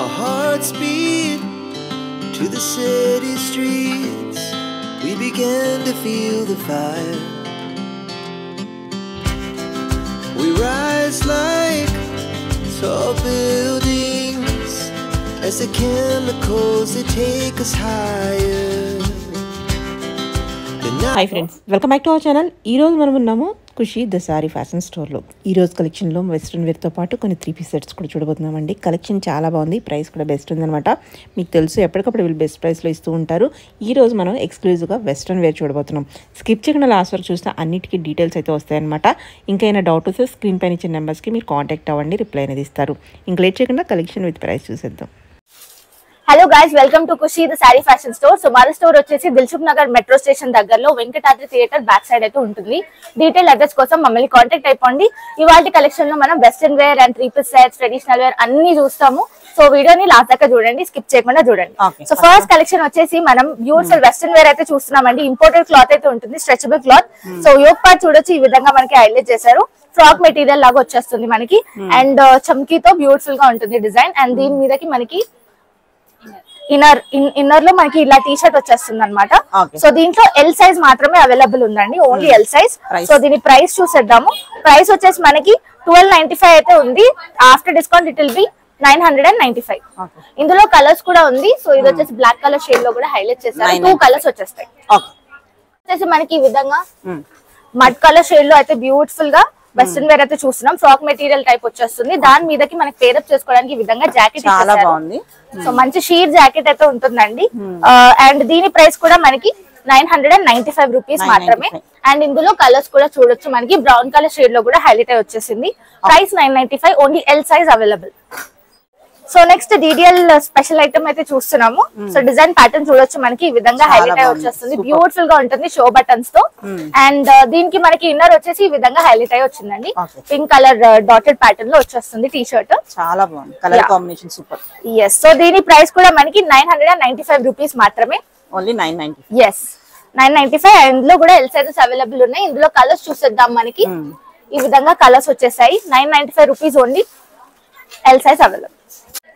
Our hearts beat to the city streets. We began to feel the fire. We rise like tall buildings as the chemicals that take us higher. Hi friends, welcome back to our channel. ఈరోజు మనం ఉన్నాము ఖుషి the sari fashion స్టోర్లో. ఈరోజు కలెక్షన్లో western వేర్తో పాటు కొన్ని 3-piece sets కూడా చూడబోతున్నామండి. Collection చాలా బాగుంది, ప్రైస్ కూడా బెస్ట్ ఉందన్నమాట. మీకు తెలుసు ఎప్పటికప్పుడు వీళ్ళు బెస్ట్ ప్రైస్లో ఇస్తూ ఉంటారు. ఈరోజు మనం ఎక్స్క్లూజివ్గా వెస్ట్రన్ వేర్ చూడబోతున్నాం. స్కిప్ చేయకుండా లాస్ట్ వరకు చూస్తే అన్నిటికీ డీటెయిల్స్ అయితే వస్తాయన్నమాట. ఇంకైనా డౌట్ వస్తే స్క్రీన్ పైన ఇచ్చిన నెంబర్స్కి మీరు కాంటాక్ట్ అవ్వండి, రిప్లై అనేది ఇస్తారు. ఇంక లేట్ చేయకుండా కలెక్షన్ విత్ ప్రైస్ చూసేద్దాం. Hello guys, welcome to Khushi the sari fashion store. So మన స్టోర్ వచ్చేసి దిల్సుఖ్ నగర్ మెట్రో స్టేషన్ దగ్గరలో వెంకటాద్రి థియేటర్ బ్యాక్ సైడ్ అయితే ఉంటుంది. డీటెయిల్ అడ్రస్ కోసం మమ్మల్ని కాంటాక్ట్ అయిపోండి. ఇవాళ కలెక్షన్ లో మనం western wear and 3-piece sets, traditional wear అన్ని చూస్తాము. సో వీడియోని లాస్ట్ దాకా చూడండి, స్కిప్ చేయకుండా చూడండి. సో ఫస్ట్ కలెక్షన్ వచ్చేసి మనం బ్యూటిఫుల్ వెస్టర్న్ వేర్ అయితే చూస్తున్నామండి. ఇంపోర్టెడ్ క్లాత్ అయితే ఉంటుంది, stretchable cloth. So yoke part చూడొచ్చు, ఈ విధంగా మనకి హైలైట్ చేశారు. ఫ్రాక్ మెటీరియల్ లాగా వచ్చేస్తుంది మనకి అండ్ చమ్కీతో బ్యూటిఫుల్ గా ఉంటుంది డిజైన్. అండ్ దీని మీదకి మనకి ఇన్నర్ లో మనకి ఇలా టీ షర్ట్ వచ్చేస్తుంది అనమాట. సో దీంట్లో ఎల్ సైజ్ మాత్రమే అవైలబుల్ ఉందండి, ఓన్లీ ఎల్ సైజ్. సో దీని ప్రైస్ చూసేద్దాము. ప్రైస్ వచ్చేసి మనకి 1295 అయితే ఉంది. After discount it will B 995. ఇందులో కలర్స్ కూడా ఉంది. సో ఇది వచ్చేసి బ్లాక్ కలర్ షేడ్ లో కూడా హైలైట్ చేశారు. 2 కలర్స్ వచ్చేస్తాయి. వచ్చేసి మనకి ఈ విధంగా మడ్ కలర్ షేడ్ లో అయితే బ్యూటిఫుల్ గా వెస్టర్న్ వేర్ అయితే చూస్తున్నాం. ఫ్రాక్ మెటీరియల్ టైప్ వచ్చేస్తుంది. దాని మీదకి మనకి పేరప్ చేసుకోవడానికి ఈ విధంగా జాకెట్ చాలా బాగుంది. సో మంచి షీర్ జాకెట్ అయితే ఉంటుందండి. అండ్ దీని ప్రైస్ కూడా మనకి 995 రూపీస్ మాత్రమే. అండ్ ఇందులో కలర్స్ కూడా చూడొచ్చు, మనకి బ్రౌన్ కలర్ షేడ్ లో కూడా హైలైట్ అయి వచ్చేసింది. Price 995, only L size available. So next DDL special item అయితే చూస్తున్నాము. సో డిజైన్ ప్యాటర్న్ చూడొచ్చు, మనకి ఈ విధంగా హైలైట్ అయి వచ్చేస్తుంది. బ్యూటిఫుల్ గా ఉంటుంది షో బటన్స్ తో. అండ్ దీనికి మనకి ఇన్నర్ వచ్చేసి ఈ విధంగా హైలైట్ అయి వచ్చిందండి. పింక్ కలర్ డాటెడ్ ప్యాటర్న్ లో వచ్చేస్తుంది టీ షర్ట్. చాలా బాగుంది, colour combination super. yes, so దీని ప్రైస్ కూడా మనకి 995 రూపీస్ మాత్రమే, ఓన్లీ 995. yes, 995. ఇందులో కూడా ఎల్ సైజెస్ అవైలబుల్ ఉన్నాయి. ఇందులో కలర్స్ చూసేద్దాం. మనకి ఈ విధంగా కలర్స్ వచ్చేసాయి. 995 rupees, only L size available.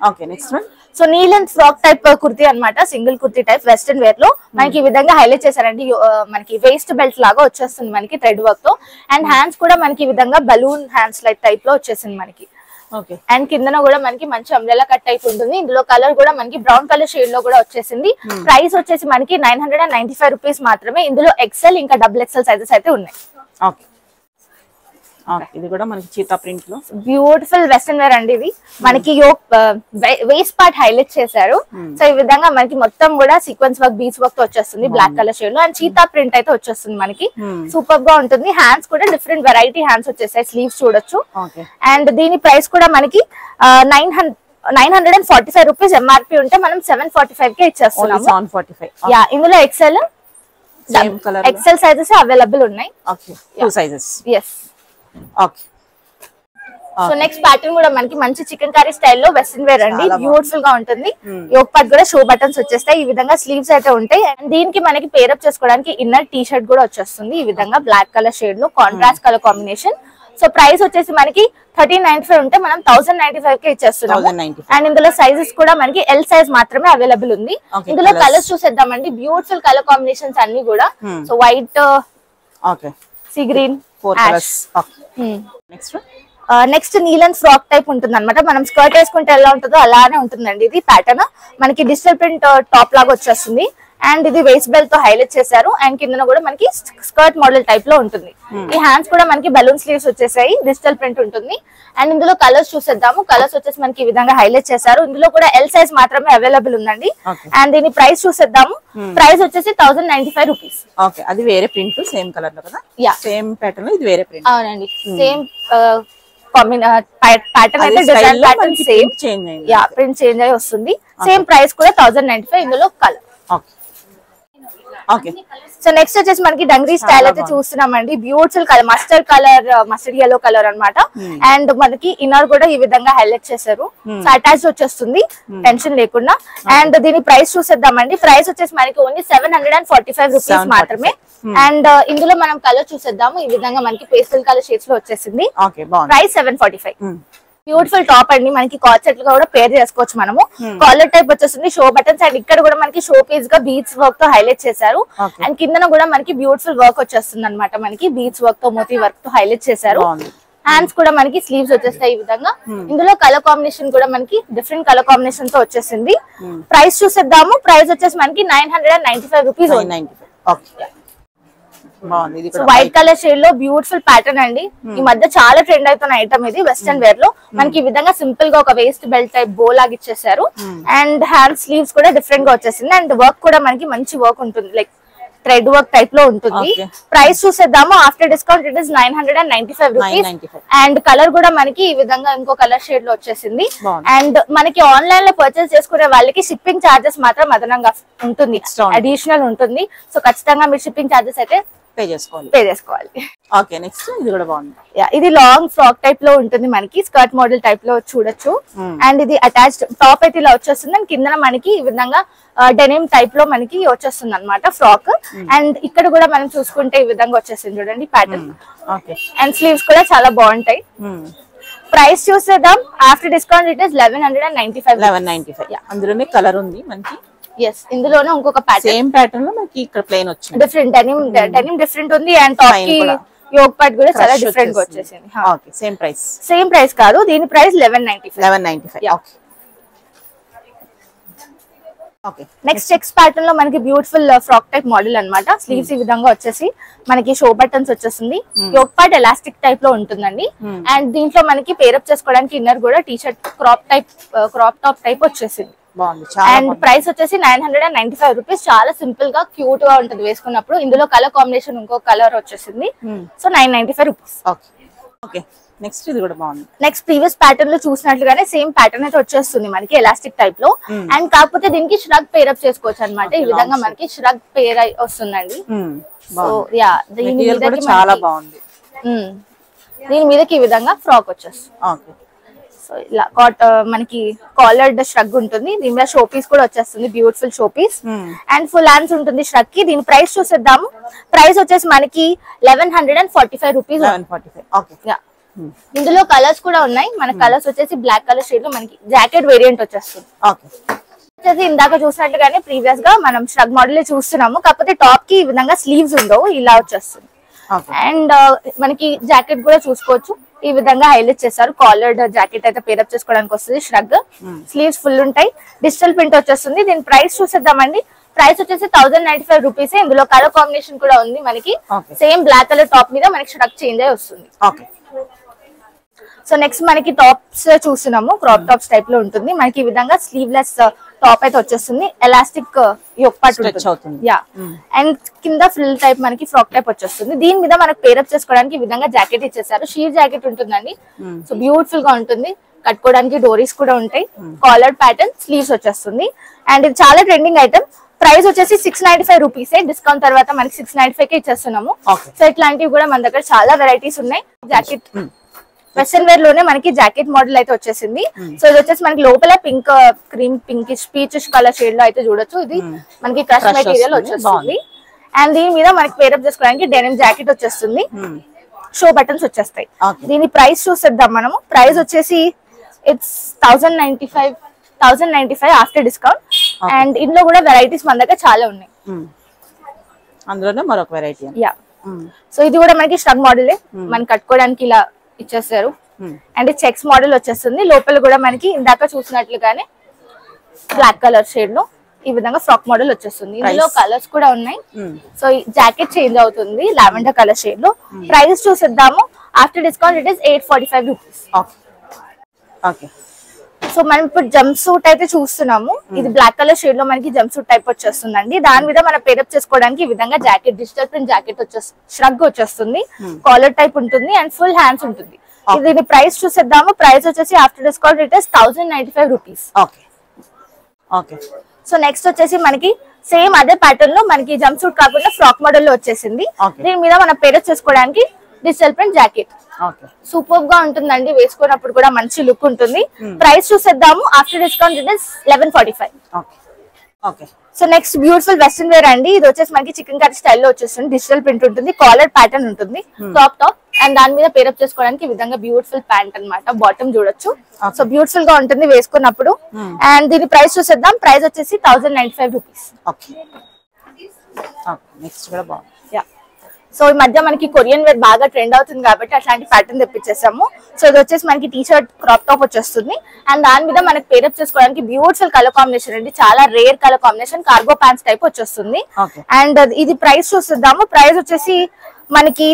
Okay, next one. So నీల్ అండ్ ఫ్రాక్ టైప్ కుర్తీ అన్నమాట, single kurti type western wear లో మనకి ఈ విధంగా హైలైట్ చేశారండి. మనకి వేస్ట్ బెల్ట్ లాగా వచ్చేస్తుంది మనకి థ్రెడ్ వర్క్ తో. అండ్ హ్యాండ్స్ కూడా మనకి ఈ విధంగా బలూన్ హ్యాండ్స్ లైక్ టైప్ లో వచ్చేసింది మనకి. అండ్ కిందన కూడా మనకి మంచి అంబ్రెల్లా కట్ టైప్ ఉంటుంది. ఇందులో కలర్ కూడా మనకి బ్రౌన్ కలర్ షేడ్ లో కూడా వచ్చేసింది. ప్రైస్ వచ్చేసి మనకి 995 రూపీస్ మాత్రమే. ఇందులో XL ఇంకా XXL సైజెస్ అయితే ఉన్నాయి. ఇది కూడా మనకి చీతా ప్రింట్ లో బ్యూటిఫుల్ వెస్టర్న్ వేర్ అండి. ఇది మనకి వేస్ట్ పార్ట్ హైలైట్ చేశారు. సో ఈ విధంగా మనకి మొత్తం కూడా సీక్వెన్స్ వర్క్, బీచ్ వర్క్ తో వచ్చేస్తుంది బ్లాక్ కలర్ షేడ్ లో. అండ్ చీతా ప్రింట్ అయితే వచ్చేస్తుంది మనకి. సూపర్ గా ఉంటుంది. హ్యాండ్స్ కూడా డిఫరెంట్ వెరైటీ హ్యాండ్స్ వచ్చేసాయి, స్లీవ్స్ చూడొచ్చు. అండ్ దీని ప్రైస్ కూడా మనకి 945 రూపీస్ MRP ఉంటే మనం 745 కే ఇచ్చేస్తున్నాము. యా, ఇందులో XL సైజెస్ అవైలబుల్ ఉన్నాయి. సో నెక్స్ట్ ప్యాటర్న్ కూడా మనకి మంచి చికెన్ కర్రీ స్టైల్లో వెస్టర్న్ వేర్ అండి. బ్యూటిఫుల్ గా ఉంటుంది. యోక్ పార్ట్ కూడా షో బటన్స్ వచ్చేస్తాయి. ఈ విధంగా స్లీవ్స్ అయితే ఉంటాయి. అండ్ దీనికి మనకి పేరప్ చేసుకోవడానికి ఇన్నర్ టీ షర్ట్ కూడా వచ్చేస్తుంది. ఈ విధంగా బ్లాక్ కలర్ షేడ్ లో contrast colour combination. So price వచ్చేసి మనకి 1395 ఉంటే మనం 1095 కే ఇచ్చేస్తున్నాము. అండ్ ఇందులో సైజెస్ కూడా మనకి ఎల్ సైజ్ మాత్రమే అవైలబుల్ ఉంది. ఇందులో కలర్స్ చూసేద్దామండి. బ్యూటిఫుల్ కలర్ కాంబినేషన్స్ అన్ని కూడా. So white, sea green, next నీల్ అండ్ ఫ్రాక్ టైప్ ఉంటుంది అనమాట. మనం స్కర్ట్ వేసుకుంటే ఎలా ఉంటుందో అలానే ఉంటుందండి. ఇది ప్యాటర్న్ మనకి డిజిటల్ ప్రింట్ టాప్ లాగా వచ్చేస్తుంది. అండ్ ఇది వేస్ట్ బెల్ట్ తో హైలైట్ చేశారు. అండ్ కింద కూడా మనకి స్కర్ట్ మోడల్ టైప్ లో ఉంటుంది. ఈ హ్యాండ్స్ కూడా మనకి బలూన్ స్లీవ్స్ వచ్చేసాయి, డిజిటల్ ప్రింట్ ఉంటుంది. అండ్ ఇందులో కలర్స్ చూసేద్దాము. కలర్స్ వచ్చేసి మనకి ఈ విధంగా హైలైట్ చేశారు. ఇందులో కూడా ఎల్ సైజ్ మాత్రమే అవైలబుల్ ఉందండి. అండ్ దీని ప్రైస్ చూసేద్దాము. ప్రైస్ వచ్చేసి 1095 రూపీస్. అది వేరే ప్రింట్, సేమ్ కలర్ లో కదా. సేమ్ ప్యాటర్న్, ఇది వేరే ప్రింట్. అవునండి, సేమ్ ప్యాటర్న్ అయితే design pattern same, print change అయ్యి వస్తుంది. సేమ్ ప్రైస్ కూడా 1095. ఇందులో కలర్. సో నెక్స్ట్ వచ్చేసి మనకి డంగ్రీ స్టైల్ అయితే చూస్తున్నామండి. Beautiful colour, mustard colour, mustard yellow colour అన్నమాట. అండ్ మనకి ఇన్నర్ కూడా ఈ విధంగా హైలైట్ చేశారు. సో అటాచ్ వచ్చేస్తుంది, టెన్షన్ లేకుండా. అండ్ దీని ప్రైస్ చూసేద్దామండి. ప్రైస్ వచ్చేసి మనకి ఓన్లీ 745 రూపీస్ మాత్రమే. అండ్ ఇందులో మనం కలర్ చూసేద్దాము. ఈ విధంగా మనకి పేస్టల్ కలర్ షేడ్స్ లో వచ్చేసింది. ప్రైస్ 745. బ్యూటిఫుల్ టాప్ అండి, మనకి కాట్ సెట్ కూడా పేర్ చేసుకోవచ్చు మనము. కాలర్ టైప్ వచ్చేస్తుంది, షో బటన్స్ అండ్ ఇక్కడ కూడా మనకి షో పీస్ గా బీట్స్ వర్క్ తో హైలైట్ చేశారు. అండ్ కింద కూడా మనకి బ్యూటిఫుల్ వర్క్ వచ్చేస్తుంది అనమాట, మనకి బీట్స్ వర్క్ తో మోతీ వర్క్ తో హైలైట్ చేశారు. హ్యాండ్స్ కూడా మనకి స్లీవ్స్ వచ్చేస్తాయి ఈ విధంగా. ఇందులో కలర్ కాంబినేషన్ కూడా మనకి డిఫరెంట్ కలర్ కాంబినేషన్ తో వచ్చేసింది. ప్రైస్ చూసేద్దాము. ప్రైస్ వచ్చేసి మనకి 995 రూపీస్. వైట్ కలర్ షేడ్ లో బ్యూటిఫుల్ ప్యాటర్న్ అండి, ఈ మధ్య చాలా ట్రెండ్ అవుతున్న ఐటమ్ ఇది. వెస్టర్న్ వేర్ లో మనకి ఈ విధంగా సింపుల్ గా ఒక వేస్ట్ బెల్ట్ టైప్ బో లాగా ఇచ్చేసారు. అండ్ హ్యాండ్ స్లీవ్స్ కూడా డిఫరెంట్ గా వచ్చేసింది. అండ్ వర్క్ కూడా మనకి మంచి వర్క్ ఉంటుంది, లైక్ థ్రెడ్ వర్క్ టైప్ లో ఉంటుంది. ప్రైస్ చూసేద్దాము. After discount it is 995 rupees. And colour కూడా మనకి ఈ విధంగా ఇంకో కలర్ షేడ్ లో వచ్చేసింది. అండ్ మనకి ఆన్లైన్ లో పర్చేస్ చేసుకునే వాళ్ళకి షిప్పింగ్ చార్జెస్ మాత్రం అదనంగా ఉంటుంది, అడిషనల్ ఉంటుంది. సో ఖచ్చితంగా మీరు షిప్పింగ్ చార్జెస్ అయితే పే చేసుకోవాలి. ఓకే, నెక్స్ట్ ఇది కూడా బాగుంది. ఇది లాంగ్ ఫ్రాక్ టైప్ లో ఉంటుంది, మనకి స్కర్ట్ మోడల్ టైప్ లో చూడొచ్చు. అండ్ ఇది అటాచ్డ్ టాప్ అయితే ఇలా వచ్చేస్తుంది. అండ్ కింద మనకి ఈ విధంగా డెనిమ్ టైప్ లో మనకి వచ్చేస్తుంది అనమాట ఫ్రాక్. అండ్ ఇక్కడ కూడా మనం చూసుకుంటే ఈ విధంగా వచ్చేసింది చూడండి ప్యాటర్న్. అండ్ స్లీవ్స్ కూడా చాలా బాగుంటాయి. ప్రైస్ చూసేద్దాం. After discount it is 1195. అందులోనే కలర్ ఉంది మనకి. ఎస్, ఇందులోనే ఇంకొక ప్యాటర్న్, సేమ్ ప్యాటర్న్ లో మనకి ఇక్కడ ప్లెయిన్ వచ్చింది. డిఫరెంట్ డెనిమ్ డిఫరెంట్ ఉంది. అండ్ టాప్ కి యోక్ పార్ట్ కూడా చాలా డిఫరెంట్ గా వచ్చేసింది. ఓకే, సేమ్ ప్రైస్ కాదు, దీని price 1195. Okay, next checks pattern లో మనకి బ్యూటిఫుల్ ఫ్రాక్ టైప్ మోడల్ అన్నమాట. స్లీవ్స్ ఈ విధంగా వచ్చేసి మనకి షో బటన్స్ వచ్చేసింది. యోక్ పార్ట్ ఎలాస్టిక్ టైప్ లో ఉంటుందండి. అండ్ దీంట్లో మనకి పేరప్ చేసుకోవడానికి ఇన్నర్ కూడా T shirt crop top type వచ్చేసింది. అండ్ ప్రైస్ వచ్చేసి 995 రూపీస్. చాలా సింపుల్ గా క్యూట్ గా ఉంటుంది వేసుకున్నప్పుడు. ఇందులో కలర్ కాంబినేషన్ ఇంకో కలర్ వచ్చేసింది. So 995 rupees. ఓకే, నెక్స్ట్ ఇది కూడా బాగుంది. నెక్స్ట్ ప్రీవియస్ ప్యాటర్న్ లో చూసినట్లుగానే సేమ్ ప్యాటర్న్ అయితే వచ్చేస్తుంది మనకి ఎలాస్టిక్ టైప్ లో. అండ్ కాకపోతే దీనికి ష్రగ్ పేరప్ చేసుకోవచ్చు అనమాట. ఈ విధంగా మనకి ష్రగ్ పేర్ వస్తుందండి. సో యా, చాలా బాగుంది. దీని మీదకి ఈ విధంగా ఫ్రాక్ వచ్చేస్తుంది. సో ఇలా మనకి కాలర్డ్ ష్రగ్ ఉంటుంది. దీని మీద షో పీస్ కూడా వచ్చేస్తుంది, beautiful show piece. And full hands ఉంటుంది ష్రగ్ కి. దీని ప్రైస్ చూసేద్దాము. ప్రైస్ వచ్చేసి మనకి 1145 రూపీస్. ఇందులో కలర్స్ కూడా ఉన్నాయి. మన కలర్స్ వచ్చేసి బ్లాక్ కలర్ షేడ్ లో మనకి జాకెట్ వేరియంట్ వచ్చేస్తుంది. ఇందాక చూసినట్టుగానే ప్రీవియస్ గా మనం ష్రగ్ మోడల్ చూస్తున్నాము, కాకపోతే టాప్ కి ఈ విధంగా స్లీవ్స్ ఉండవు, ఇలా వచ్చేస్తుంది. అండ్ మనకి జాకెట్ కూడా చూసుకోవచ్చు, ఈ విధంగా హైలైట్ చేస్తారు. కాలర్డ్ జాకెట్ అయితే పేరప్ చేసుకోవడానికి వస్తుంది. ష్రగ్ స్లీవ్స్ ఫుల్ ఉంటాయి. డిజిటల్ ప్రింట్ వచ్చేస్తుంది. దీని ప్రైస్ చూసేద్దామండి. ప్రైస్ వచ్చేసి 1095 రూపీస్. ఇందులో కలర్ కాంబినేషన్ కూడా ఉంది మనకి. సేమ్ బ్లాక్ కలర్ టాప్ మీద మనకి ష్రగ్ చేంజ్ అయి వస్తుంది. సో నెక్స్ట్ మనకి టాప్స్ చూస్తున్నాము. క్రాప్ టాప్స్ టైప్ లో ఉంటుంది మనకి. ఈ విధంగా స్లీవ్లెస్ టాప్ అయితే వచ్చేస్తుంది. ఎలాస్టిక్ యోక్ పార్ట్ ఉంటుంది. యా, అండ్ కింద ఫ్రిల్ టైప్ మనకి ఫ్రాక్ టైప్ వచ్చేస్తుంది. దీని మీద మనకి పేరప్ చేసుకోవడానికి ఈ విధంగా జాకెట్ ఇచ్చేసారు. షీర్ జాకెట్ ఉంటుందండి. సో బ్యూటిఫుల్ గా ఉంటుంది. కట్టుకోవడానికి డోరీస్ కూడా ఉంటాయి. కాలర్ ప్యాటర్న్, స్లీవ్స్ వచ్చేస్తుంది. అండ్ ఇది చాలా ట్రెండింగ్ ఐటమ్. ప్రైస్ వచ్చేసి 695 రూపీస్. డిస్కౌంట్ తర్వాత మనకి 695 కే ఇచ్చేస్తున్నాము. సో ఇట్లాంటివి కూడా మన దగ్గర చాలా వెరైటీస్ ఉన్నాయి. జాకెట్ వెస్టర్న్ వేర్ లోనే మనకి జాకెట్ మోడల్ అయితే వచ్చేసింది. సో ఇది వచ్చేసి మనకి లోపల pink, cream pinkish, peachish colour shade లో అయితే చూడొచ్చు. ఇది మనకి క్రష్ మెటీరియల్ వచ్చేస్తుంది. అండ్ దీని మీద మనకి పేరప్ చేసుకోవడానికి డెనిమ్ జాకెట్ వచ్చేస్తుంది. షో బటన్స్ వచ్చేస్తాయి. దీని ప్రైస్ చూసేద్దాం మనము. ప్రైస్ వచ్చేసి ఇట్స్ 1095 ఆఫ్టర్ డిస్కౌంట్. అండ్ ఇందులో కూడా వెరైటీస్ మన దగ్గర చాలా ఉన్నాయి. అందులోనే మరొక వెరైటీ. యా, సో ఇది కూడా మనకి ష్రగ్ మోడలే. మనం కట్టుకోవడానికి ఇలా ఇచ్చేస్తారు. అండ్ చెక్స్ మోడల్ వచ్చేస్తుంది. లోపల కూడా మనకి ఇందాక చూసినట్లుగానే బ్లాక్ కలర్ షేడ్ లో ఈ విధంగా ఫ్రాక్ మోడల్ వచ్చేస్తుంది. ఇందులో కలర్స్ కూడా ఉన్నాయి. సో జాకెట్ చేంజ్ అవుతుంది లావెండర్ కలర్ షేడ్ లో. ప్రైస్ చూసేద్దాము. After discount it is 845 rupees. So మనం ఇప్పుడు జంప్ సూట్ అయితే చూస్తున్నాము. ఇది బ్లాక్ కలర్ షేడ్ లో మనకి జంప్ సూట్ టైప్ వచ్చేస్తుందండి. దాని మీద మనం పేరప్ చేసుకోవడానికి ఈ విధంగా జాకెట్, డిజిటల్ ప్రింట్ జాకెట్ వచ్చేస్తుంది. ష్రగ్ వచ్చేస్తుంది. కాలర్ టైప్ ఉంటుంది. అండ్ ఫుల్ హ్యాండ్స్ ఉంటుంది. దీని ప్రైస్ చూసేద్దాము. ప్రైస్ వచ్చేసి after discount it is 1095 rupees. So next వచ్చేసి మనకి సేమ్ అదే ప్యాటర్న్ లో మనకి జంప్ సూట్ కాకుండా ఫ్రాక్ మోడల్ లో వచ్చేసింది. దీని మీద మనం పేరప్ చేసుకోవడానికి డిజిటల్ ప్రింట్ జాకెట్. సూపర్ గా ఉంటుందండి, వేసుకున్నప్పుడు కూడా మంచి లుక్ ఉంటుంది. ప్రైస్ చూసేద్దాము. After discount it is 1145. Okay. So next beautiful western wear అండి. ఇది వచ్చేసి మనకి చికెన్ కర్రీ స్టైల్లో వచ్చేస్తుంది. డిజిటల్ ప్రింట్ ఉంటుంది, కాలర్ ప్యాటర్న్ ఉంటుంది, క్రాప్ టాప్ అండ్ దాని మీద పేరప్ చేసుకోవడానికి ఈ విధంగా బ్యూటిఫుల్ ప్యాంట్ అన్నమాట. బాటమ్ చూడొచ్చు. సో బ్యూటిఫుల్ గా ఉంటుంది వేసుకున్నప్పుడు. అండ్ దీని ప్రైస్ చూసేద్దాం. ప్రైస్ వచ్చేసి 1095 రూపీస్. నెక్స్ట్ కూడా బాగుంది. సో ఈ మధ్య మనకి కొరియన్ వేర్ బాగా ట్రెండ్ అవుతుంది కాబట్టి అట్లాంటి ప్యాటర్న్ తెప్పించేసాము. సో ఇది వచ్చేసి మనకి టీ షర్ట్ క్రాప్ టాప్ వచ్చేస్తుంది అండ్ దాని మీద మనకి పేరప్ చేసుకోవడానికి బ్యూటిఫుల్ కలర్ కాంబినేషన్ అండి. చాలా rare colour combination, cargo pants type వచ్చేస్తుంది. అండ్ ఇది ప్రైస్ చూసిద్దాము. ప్రైస్ వచ్చేసి మనకి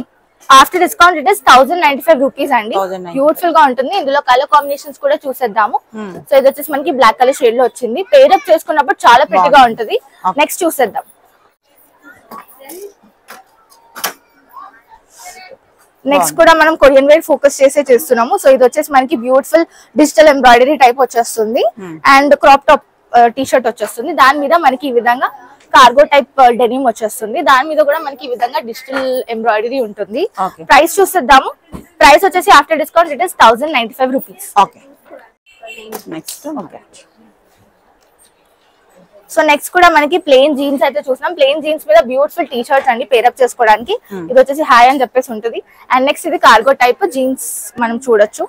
after discount it is 1095 rupees అండి. బ్యూటిఫుల్ గా ఉంటుంది. ఇందులో కలర్ కాంబినేషన్స్ కూడా చూసేద్దాము. సో ఇది వచ్చేసి మనకి బ్లాక్ కలర్ షేడ్ లో వచ్చింది. పేరప్ చేసుకున్నప్పుడు చాలా ప్రిటీగా ఉంటుంది. నెక్స్ట్ చూసేద్దాం. నెక్స్ట్ కూడా మనం కొరియన్ వేర్ ఫోకస్ చేసే చేస్తున్నాము. సో ఇది వచ్చేసి మనకి బ్యూటిఫుల్ డిజిటల్ ఎంబ్రాయిడరీ టైప్ వచ్చేస్తుంది and crop top T shirt వచ్చేస్తుంది. దాని మీద మనకి ఈ విధంగా కార్గో టైప్ డెనిమ్ వచ్చేస్తుంది. దాని మీద కూడా మనకి ఈ విధంగా డిజిటల్ ఎంబ్రాయిడరీ ఉంటుంది. ప్రైస్ చూసేద్దాము. ప్రైస్ వచ్చేసి after discount it is 1095 rupees. So next కూడా మనకి ప్లెయిన్ జీన్స్ అయితే చూసినాం. ప్లెయిన్ జీన్స్ మీద బ్యూటిఫుల్ టీ షర్ట్స్ అండి పేరప్ చేసుకోవడానికి. ఇది వచ్చేసి హాయ్ అని చెప్పేసి ఉంటుంది. అండ్ నెక్స్ట్ ఇది కార్గో టైప్ జీన్స్ మనం చూడొచ్చు.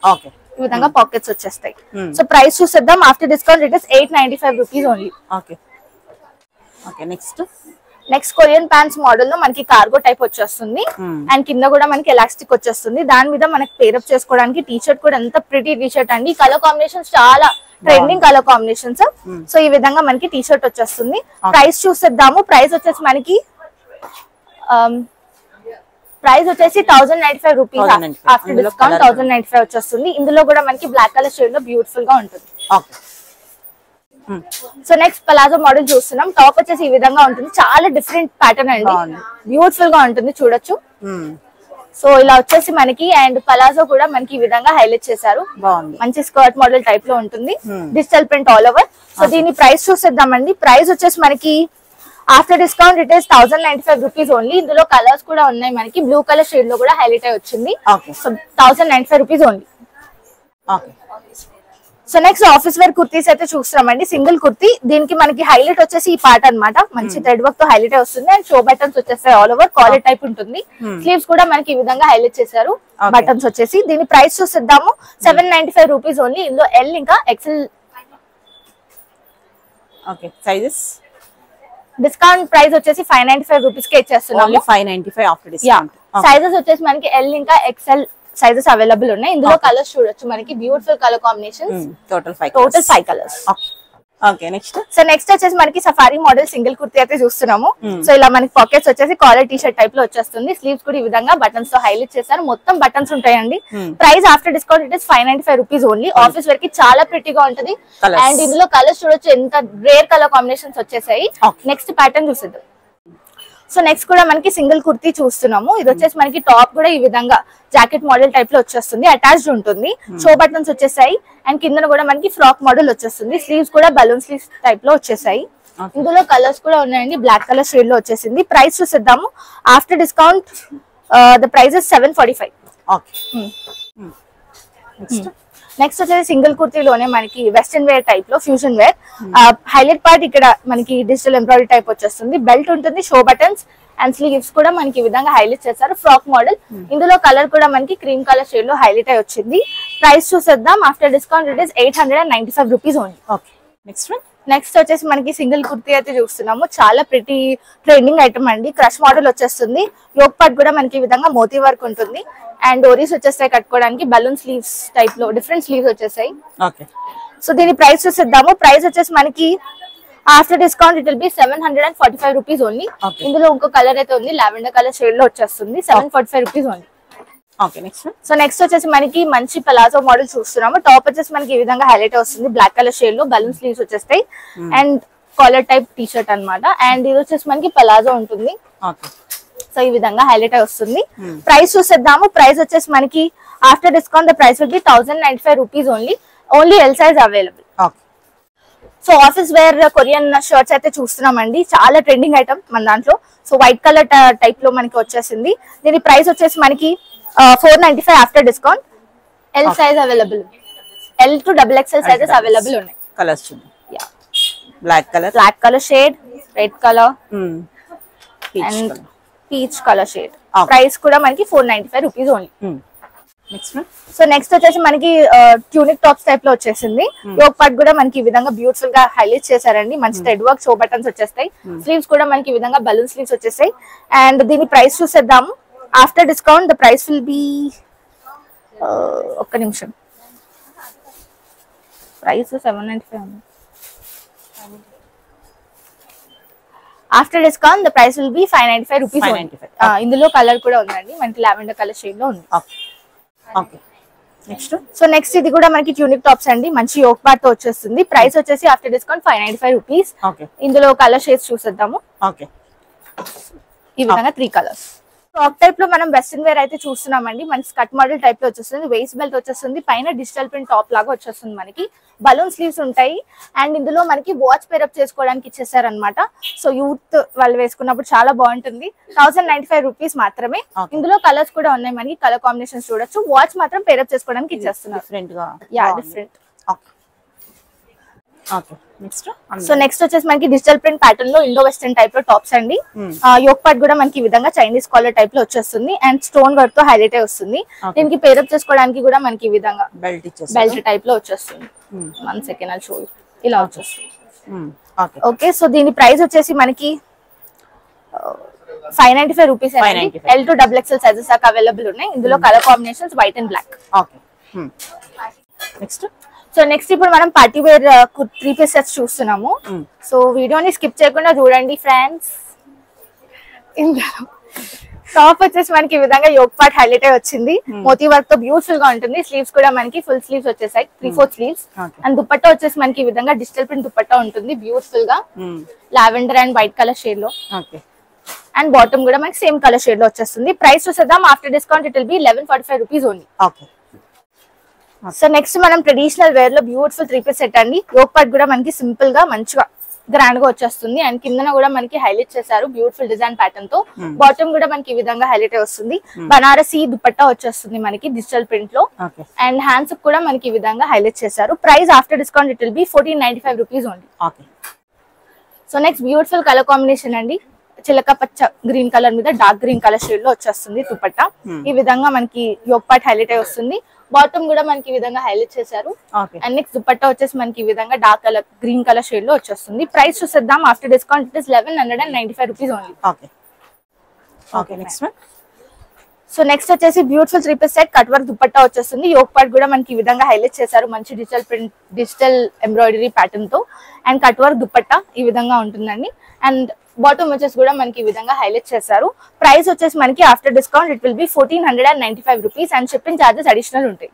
ఈ విధంగా పాకెట్స్ వచ్చేస్తాయి. సో ప్రైస్ చూసేద్దాం. After discount it is 895 rupees only. Next Korean pants model లో మనకి కార్గో టైప్ వచ్చేస్తుంది అండ్ కింద కూడా మనకి ఎలాస్టిక్ వచ్చేస్తుంది. దాని మీద మనకి పేరప్ చేసుకోవడానికి టీ షర్ట్ కూడా ఎంత ప్రిటీ టీ షర్ట్ అండి. కలర్ కాంబినేషన్స్ చాలా ట్రెండింగ్ కలర్ కాంబినేషన్స్. సో ఈ విధంగా మనకి టీ షర్ట్ వచ్చేస్తుంది. ప్రైస్ చూసేద్దాము. ప్రైస్ వచ్చేసి మనకి 1095 రూపీస్. ఆఫ్టర్ డిస్కౌంట్ 1095 వచ్చేస్తుంది. ఇందులో కూడా మనకి బ్లాక్ కలర్ షేడ్ లో బ్యూటిఫుల్ గా ఉంటుంది. సో నెక్స్ట్ పలాజో మోడల్ చూస్తున్నాం. టాప్ వచ్చేసి ఈ విధంగా ఉంటుంది. చాలా డిఫరెంట్ ప్యాటర్న్ అండి. బ్యూటిఫుల్ గా ఉంటుంది చూడొచ్చు. సో ఇలా వచ్చేసి మనకి అండ్ పలాజో కూడా మనకి ఈ విధంగా హైలైట్ చేశారు. మంచి స్కర్ట్ మోడల్ టైప్ లో ఉంటుంది. Digital print all over. So దీని ప్రైస్ చూసేద్దామండి. ప్రైస్ వచ్చేసి మనకి after discount it is 1095 rupees only. ఇందులో కలర్స్ కూడా ఉన్నాయి. మనకి బ్లూ కలర్ షేడ్ లో కూడా హైలైట్ అయి వచ్చింది. So 1095 rupees only. So next office wear kurtis అయితే చూస్తున్నామండి. సింగిల్ కుర్తీ. దీనికి మనకి హైలైట్ వచ్చేసి ఈ పార్ట్ అన్నమాట. మంచి థ్రెడ్ వర్క్ తో హైలైట్ వస్తుంది అండ్ షో బటన్స్ వచ్చేస్తాయి. ఆల్ ఓవర్ కాలర్ టైప్ ఉంటుంది. స్లీవ్స్ కూడా మనకి ఈ విధంగా హైలైట్ చేశారు బటన్స్ వచ్చేసి. దీని ప్రైస్ చూసేద్దాము. 795 రూపీస్ ఓన్లీ. ఇందులో ఎల్ ఇంకా ఎక్సెల్ సైజెస్. డిస్కౌంట్ ప్రైస్ వచ్చేసి 595 రూపీస్ కి ఇచ్చేస్తున్నాము. 595 ఆఫ్టర్ డిస్కౌంట్. సైజెస్ వచ్చేసి మనకి ఎల్ ఇంకా ఎక్సెల్ సైజెస్ అవైలబుల్ ఉన్నాయి. ఇందులో కలర్స్ చూడొచ్చు. మనకి beautiful colour combinations. Total 5 colours. Next. So next వచ్చేసి మనకి సఫారీ మోడల్ సింగిల్ కుర్తీ అయితే చూస్తున్నాము. సో ఇలా మనకి పాకెట్స్ వచ్చేసి కాలర్ టీ షర్ట్ టైప్ లో వచ్చేస్తుంది. స్లీవ్స్ కూడా ఈ విధంగా బటన్స్ తో హైలైట్ చేశారు. మొత్తం బటన్స్ ఉంటాయండి. Price after discount it is 595 rupees only. Office wear కి చాలా ప్రిటీగా ఉంటది. అండ్ ఇందులో కలర్స్ చూడొచ్చు. ఎంత రేర్ కలర్ కాంబినేషన్స్ వచ్చేసాయి. నెక్స్ట్ ప్యాటర్న్ చూసేద్దాం. సో నెక్స్ట్ కూడా మనకి సింగిల్ కుర్తీ చూస్తున్నాము. ఇది వచ్చేసి మనకి టాప్ కూడా ఈ విధంగా జాకెట్ మోడల్ టైప్ లో వచ్చేస్తుంది. అటాచ్డ్ ఉంటుంది. షో బటన్స్ వచ్చేసాయి అండ్ కింద కూడా మనకి ఫ్రాక్ మోడల్ వచ్చేస్తుంది. స్లీవ్స్ కూడా బలూన్ స్లీవ్స్ టైప్ లో వచ్చేసాయి. ఇందులో కలర్స్ కూడా ఉన్నాయండి. బ్లాక్ కలర్ షేడ్ లో వచ్చేసింది. ప్రైస్ చూసేద్దాము. After discount the price is 745. Next వచ్చేసి సింగిల్ కుర్తీలోనే మనకి వెస్టర్న్ వేర్ టైప్ లో ఫ్యూజన్ వేర్. హైలైట్ పార్ట్ ఇక్కడ మనకి డిజిటల్ ఎంబ్రాయిడరీ టైప్ వచ్చేస్తుంది. బెల్ట్ ఉంటుంది. షో బటన్స్ అండ్ స్లీవ్స్ కూడా మనకి ఈ విధంగా హైలైట్ చేశారు. Frock model. ఇందులో కలర్ కూడా మనకి క్రీమ్ కలర్ షేడ్ లో హైలైట్ అయి వచ్చింది. ప్రైస్ చూసేద్దాం. After discount it is 895 rupees only. Next వచ్చేసి మనకి సింగిల్ కుర్తీ అయితే చూస్తున్నాము. చాలా ప్రిటీ ట్రెండింగ్ ఐటమ్ అండి. క్రష్ మోడల్ వచ్చేస్తుంది. యోక్ పార్ట్ కూడా మనకి ఈ విధంగా మోతీ వర్క్ ఉంటుంది అండ్ డోరీస్ వచ్చేస్తాయి కట్టుకోవడానికి. బలూన్ స్లీవ్స్ టైప్ లో డిఫరెంట్ స్లీవ్స్ వచ్చేసాయి. సో దీని ప్రైస్ చూసేద్దాము. ప్రైస్ వచ్చేసి మనకి after discount it will B 745 rupees only. ఇందులో ఇంకో కలర్ అయితే ఉంది. లావెండర్ కలర్ షేడ్ లో వచ్చేస్తుంది. 745 రూపీస్ ఓన్లీ. సో నెక్స్ట్ వచ్చేసి మనకి మంచి పలాజో మోడల్ చూస్తున్నాము. టాప్ వచ్చేసి మనకి ఈ విధంగా హైలైట్ వస్తుంది. బ్లాక్ కలర్ షేడ్ లో బలూన్ స్లీవ్స్ వచ్చేస్తాయి and collar type T shirt అనమాట. అండ్ ఇది వచ్చేసి మనకి పలాజో ఉంటుంది. సో ఈ విధంగా హైలైట్ అయి వస్తుంది. ప్రైస్ చూసేద్దాము. ప్రైస్ వచ్చేసి మనకి after discount the price will be 1095 rupees only. Only L size available. So office wear Korean shirts అయితే చూస్తున్నామండి. చాలా ట్రెండింగ్ ఐటమ్ మన దాంట్లో. సో వైట్ కలర్ టైప్ లో మనకి వచ్చేసింది. దీని ప్రైస్ వచ్చేసి మనకి 495 after discount. L size available. L to XXL sizes available ఉన్నాయి. Colours black colour shade, red colour and peach colour shade. Price కూడా మనకి 495 రూపీస్ ఓన్లీ. సో నెక్స్ట్ వచ్చేసి మనకి ట్యూనిక్ టాప్స్ టైప్ లో వచ్చేసింది. యోక్ పార్ట్ కూడా మనకి ఈ విధంగా బ్యూటిఫుల్ గా హైలైట్ చేశారండి. మంచి థ్రెడ్ వర్క్ షో బటన్స్ వచ్చేస్తాయి. స్లీవ్స్ కూడా మనకి ఈ విధంగా బలూన్ స్లీవ్స్ వచ్చేస్తాయి. అండ్ దీని ప్రైస్ చూసేద్దాము. After discount the price will B, ఒక్క నిమిషం, ప్రైస్ 795 ఉంది. After discount the price will B 595 rupees. ఇందులో కలర్ కూడా ఉందండి, మనకి లావెండర్ కలర్ షేడ్ లో ఉంది. నెక్స్ట్ ఇది కూడా మనకి ట్యూనిక్ టాప్స్ అండి. మంచి యోక్ పార్ట్ తో వచ్చేస్తుంది. ప్రైస్ వచ్చేసి ఆఫ్టర్ డిస్కౌంట్ 595 రూపీస్. ఇందులో కలర్ షేడ్స్ చూసేద్దాము. ఈ విధంగా 3 కలర్స్. టాప్ టైప్ లో మనం వెస్టర్న్ వేర్ అయితే చూస్తున్నామండి. మనకి స్కర్ట్ మోడల్ టైప్ లో వచ్చేస్తుంది. వేస్ట్ బెల్ట్ వచ్చేస్తుంది. పైన డిజిటల్ ప్రింట్ టాప్ లాగా వచ్చేస్తుంది. మనకి బలూన్ స్లీవ్స్ ఉంటాయి. అండ్ ఇందులో మనకి వాచ్ పేరప్ చేసుకోవడానికి ఇచ్చేసారనమాట. సో యూత్ వాళ్ళు వేసుకున్నప్పుడు చాలా బాగుంటుంది. 1095 రూపీస్ మాత్రమే. ఇందులో కలర్స్ కూడా ఉన్నాయి. మనకి కలర్ కాంబినేషన్స్ చూడొచ్చు. వాచ్ మాత్రం పేరప్ చేసుకోవడానికి ఇచ్చేస్తున్నారు. డిఫరెంట్. సో నెక్స్ట్ వచ్చేసి మనకి డిజిటల్ ప్రింట్ ప్యాటర్న్ లో ఇండో వెస్టర్న్ టైప్ లో టాప్స్ అండి. యోక్ పార్ట్ కూడా మనకి ఈ విధంగా చైనీస్ కాలర్ టైప్ లో వచ్చేస్తుంది. అండ్ స్టోన్ వర్క్ తో హైలైట్ అయి వస్తుంది. దీనికి పేరప్ చేసుకోవడానికి కూడా మనకి ఈ విధంగా బెల్ట్ టైప్ లో వచ్చేస్తుంది. 1 సెకండ్ షో ఇలా వచ్చేస్తుంది. ఓకే, సో దీని ప్రైస్ వచ్చేసి మనకి 595 rupees. L to XXL sizes దాకా అవైలబుల్ ఉన్నాయి. ఇందులో colour combinations white and black. So next ఇప్పుడు మనం పార్టీ వేర్ 3 పీస్ సెట్స్ చూస్తున్నాము. సో వీడియోని స్కిప్ చేయకుండా చూడండి ఫ్రెండ్స్. టాప్ వచ్చేసి మనకి ఈ విధంగా యోక్ పార్ట్ హైలైట్ అయి వచ్చింది. మోతీ వర్క్ తో బ్యూటిఫుల్ గా ఉంటుంది. స్లీవ్స్ కూడా మనకి ఫుల్ స్లీవ్స్ వచ్చేసాయి, 3/4 స్లీవ్స్. అండ్ దుపట్టా వచ్చేసి మనకి ఈ విధంగా డిజిటల్ ప్రింట్ దుపట్టా ఉంటుంది. బ్యూటిఫుల్ గా lavender and white colour shade లో. అండ్ బాటమ్ కూడా మనకి సేమ్ కలర్ షేడ్ లో వచ్చేస్తుంది. ప్రైస్ చూసేద్దాం. After discount it will B 1145 rupees only. So next మనం ట్రెడిషనల్ వేర్ లో బ్యూటిఫుల్ 3 పీస్ సెట్ అండి. యోక్ పార్ట్ కూడా మనకి సింపుల్ గా మంచిగా గ్రాండ్ గా వచ్చేస్తుంది. అండ్ కిందన కూడా మనకి హైలైట్ చేశారు బ్యూటిఫుల్ డిజైన్ ప్యాటర్న్ తో. బాటమ్ కూడా మనకి ఈ విధంగా హైలైట్ వస్తుంది. బనారసి దుపట్టా వచ్చేస్తుంది మనకి డిజిటల్ ప్రింట్ లో. అండ్ హ్యాండ్స్ కూడా మనకి ఈ విధంగా హైలైట్ చేశారు. Price after discount it will be 1495 rupees only. So next beautiful colour combination అండి. చిలక పచ్చ గ్రీన్ కలర్ మీద డార్క్ గ్రీన్ కలర్ షేడ్ లో వచ్చేస్తుంది దుపట్టా. ఈ విధంగా మనకి యోక్ పార్ట్ హైలైట్ అయి వస్తుంది. బాటమ్ కూడా మనకి ఈ విధంగా హైలైట్ చేశారు. అండ్ నెక్స్ట్ దుపట్టా వచ్చేసి మనకి ఈ విధంగా dark colour green colour shade లో వచ్చేస్తుంది. ప్రైస్ చూసేద్దాం. After discount it is 1195 rupees only. So next వచ్చేసి beautiful 3 piece set cut work dupatta వచ్చేస్తుంది. యోక్ పార్ట్ కూడా మనకి ఈ విధంగా హైలైట్ చేశారు. మంచి digital print digital embroidery pattern తో. అండ్ కట్ వర్క్ దుపట్టా ఈ విధంగా ఉంటుందండి. అండ్ బాటమ్ వచ్చేసి కూడా మనకి ఈ విధంగా హైలైట్ చేశారు. ప్రైస్ వచ్చేసి మనకి after discount it will be 1495 rupees. And shipping charges additional ఉంటాయి.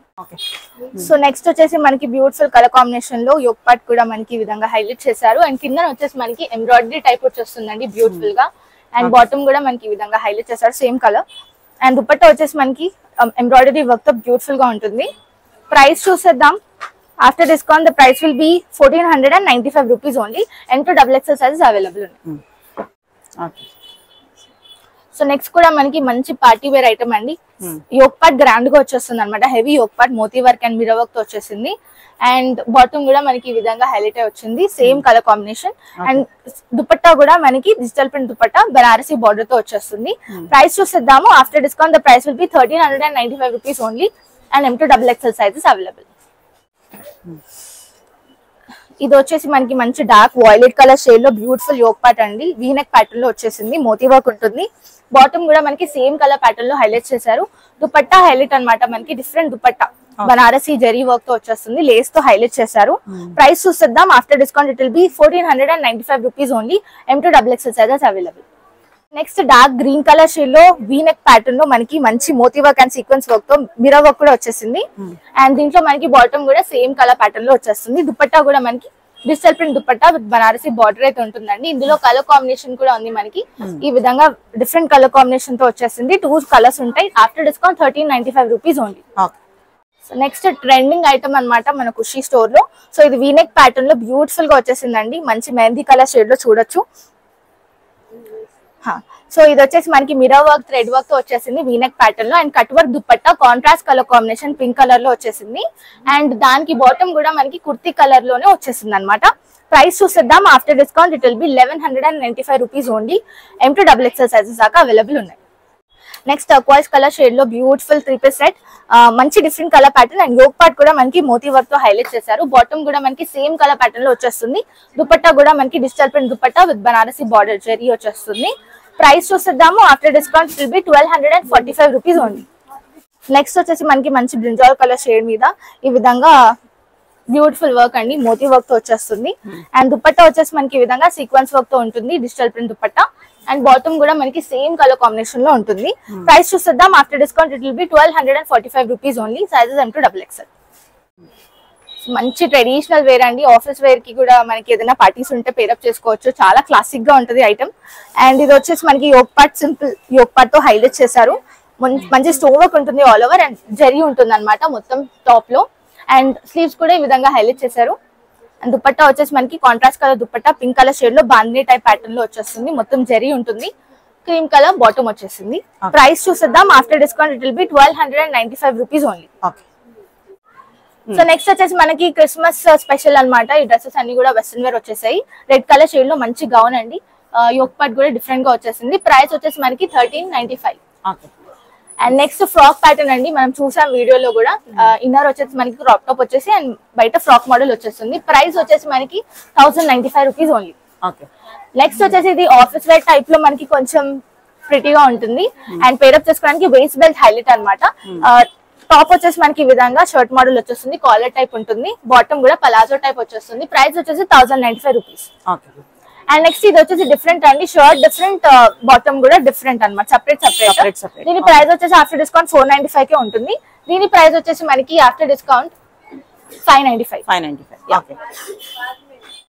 సో నెక్స్ట్ వచ్చేసి మనకి బ్యూటిఫుల్ కలర్ కాంబినేషన్ లో యోక్ పార్ట్ కూడా మనకి ఈ విధంగా హైలైట్ చేశారు. అండ్ కింద వచ్చేసి మనకి ఎంబ్రాయిడరీ టైప్ వచ్చేస్తుందండి బ్యూటిఫుల్ గా. అండ్ బాటమ్ కూడా మనకి ఈ విధంగా హైలైట్ చేశారు సేమ్ కలర్. అండ్ దుపట్టా వచ్చేసి మనకి ఎంబ్రాయిడరీ వర్క్ తో బ్యూటిఫుల్ గా ఉంటుంది. ప్రైస్ చూసేద్దాం. After discount the price will be 1495 rupees only. L to XXL sizes available ఉన్నాయి. సో నెక్స్ట్ కూడా మనకి మంచి పార్టీ వేర్ ఐటమ్ అండి. యోక్ పార్ట్ గ్రాండ్ గా వచ్చేస్తుంది అనమాట. Heavy yoke part moti work and mirror work తో వచ్చేసింది. అండ్ బాటమ్ కూడా మనకి ఈ విధంగా హైలైట్ అయి వచ్చింది. Same colour combination. And dupatta కూడా మనకి digital print dupatta Banarasi border తో వచ్చేస్తుంది. ప్రైస్ చూసేద్దాము. After discount the price will B 1395 rupees only. And M to XXL sizes available. ఇది వచ్చేసి మనకి మంచి డార్క్ వాయిలెట్ కలర్ షేడ్ లో బ్యూటిఫుల్ యోక్ పార్ట్ అండి. వీనెక్ ప్యాటర్న్ లో వచ్చేసింది. మోతీ వర్క్ ఉంటుంది. బాటమ్ కూడా మనకి సేమ్ కలర్ ప్యాటర్న్ లో హైలైట్ చేశారు. దుపట్టా హైలైట్ అన్నమాట. మనకి డిఫరెంట్ దుపట్టా బనారసి జరీ వర్క్ తో వచ్చేస్తుంది. లేస్ తో హైలైట్ చేశారు. ప్రైస్ చూసేద్దాం. After discount it will be 1495 rupees only. M to XXL sizes available. Next dark green colour shade లో వీనెక్ ప్యాటర్న్ లో మనకి మంచి moti work and sequins work తో మిర్రర్ వర్క్ కూడా వచ్చేసింది. అండ్ దీంట్లో మనకి బాటమ్ కూడా సేమ్ కలర్ ప్యాటర్న్ లో వచ్చేస్తుంది. దుపట్టా కూడా మనకి digital print dupatta with Banarasi border అయితే ఉంటుందండి. ఇందులో కలర్ కాంబినేషన్ కూడా ఉంది మనకి. ఈ విధంగా డిఫరెంట్ కలర్ కాంబినేషన్ తో వచ్చేసింది. 2 కలర్స్ ఉంటాయి. After discount 1395 rupees only. So next trending item అన్నమాట మన ఖుషి స్టోర్ లో. సో ఇది వీనెక్ ప్యాటర్న్ లో బ్యూటిఫుల్ గా వచ్చేసిందండి. మంచి మెహందీ కలర్ షేడ్ లో చూడొచ్చు. సో ఇది వచ్చేసి మనకి మిర్రర్ వర్క్ థ్రెడ్ వర్క్ తో వచ్చేసింది వీనెక్ ప్యాటర్న్ లో and cut work dupatta contrast colour combination pink colour లో వచ్చేసింది అండ్ దానికి బాటమ్ కూడా మనకి కుర్తీ కలర్ లోనే వచ్చేసింది అనమాట. ప్రైస్ చూసేద్దాం. After discount it will be 1195 rupees only. M2XXL sizes దాకా అవైలబుల్ ఉన్నాయి. నెక్స్ట్ టర్క్వైజ్ కలర్ షేడ్ లో బ్యూటిఫుల్ 3-piece సెట్, మంచి different colour pattern and yoke part కూడా మనకి మోతీ వర్క్ తో హైలైట్ చేశారు. బాటమ్ కూడా మనకి సేమ్ కలర్ ప్యాటర్న్ లో వచ్చేస్తుంది. దుపట్టా కూడా మనకి digital print dupatta with Banarasi border zari వచ్చేస్తుంది. ప్రైస్ చూసేద్దాము. After discount will be 1245 rupees only. Next వచ్చేసి మనకి మంచి బ్రింజాల్ కలర్ షేడ్ మీద ఈ విధంగా బ్యూటిఫుల్ వర్క్ అండి, మోతీ వర్క్ తో వచ్చేస్తుంది అండ్ దుపట్టా వచ్చేసి మనకి ఈ విధంగా సీక్వెన్స్ వర్క్ తో ఉంటుంది, digital print dupatta and bottom కూడా మనకి సేమ్ కలర్ కాంబినేషన్ లో ఉంటుంది. ప్రైస్ చూసేద్దాం. After discount it will B 1245 rupees only. Sizes M2XXL. మంచి ట్రెడిషనల్ వేర్ అండి, ఆఫీస్ వేర్ కి కూడా మనకి ఏదైనా పార్టీస్ ఉంటే పేరప్ చేసుకోవచ్చు. చాలా క్లాసిక్ గా ఉంటుంది ఐటమ్ అండ్ ఇది వచ్చేసి మనకి yoke part simple yoke part తో హైలైట్ చేశారు. మంచి స్టోన్ వర్క్ ఉంటుంది ఆల్ ఓవర్ అండ్ జరీ ఉంటుంది అనమాట మొత్తం టాప్ లో అండ్ స్లీవ్స్ కూడా ఈ విధంగా హైలైట్ చేశారు. అండ్ దుపట్టా వచ్చేసి మనకి contrast colour dupatta pink colour shade లో బాందినీ టైప్ ప్యాటర్న్ లో వచ్చేస్తుంది. మొత్తం జరీ ఉంటుంది, క్రీమ్ కలర్ బాటమ్ వచ్చేసింది. ప్రైస్ చూసేద్దాం. After discount it will B 1295 rupees only. So next వచ్చేసి మనకి క్రిస్మస్ స్పెషల్ అన్నమాట. ఈ డ్రెస్సెస్ అన్ని కూడా వెస్టర్న్ వేర్ వచ్చేసాయి. రెడ్ కలర్ షేడ్ లో మంచి గౌన్ అండి, యోక్ పార్ట్ కూడా డిఫరెంట్ గా వచ్చేసింది. ప్రైస్ వచ్చేసి మనకి 1395. అండ్ నెక్స్ట్ ఫ్రాక్ ప్యాటర్న్ అండి, మనం చూసాం వీడియోలో కూడా. ఇన్నర్ వచ్చేసి మనకి క్రాప్ టాప్ వచ్చేసి అండ్ బయట ఫ్రాక్ మోడల్ వచ్చేస్తుంది. ప్రైస్ వచ్చేసి మనకి 1095 రూపీస్ ఓన్లీ. నెక్స్ట్ వచ్చేసి ఇది ఆఫీస్ వేర్ టైప్ లో మనకి కొంచెం ప్రిటీగా ఉంటుంది అండ్ పేరప్ చేసుకోవడానికి వేస్ట్ బెల్ట్ హైలైట్ అనమాట. టాప్ వచ్చేసి మనకి ఈ విధంగా షర్ట్ మోడల్ వచ్చేస్తుంది, కాలర్ టైప్ ఉంటుంది, బాటమ్ కూడా పలాజో టైప్ వచ్చేస్తుంది. ప్రైస్ వచ్చేసి 1095 రూపీస్. అండ్ నెక్స్ట్ ఇది వచ్చేసి డిఫరెంట్ అండి, షర్ట్ డిఫరెంట్, బాటమ్ కూడా డిఫరెంట్ అనమాట, సెపరేట్. దీని ప్రైస్ వచ్చేసి ఆఫ్టర్ డిస్కౌంట్ 495 కే ఉంటుంది. దీని ప్రైస్ వచ్చేసి మనకి ఆఫ్టర్ డిస్కౌంట్ 595.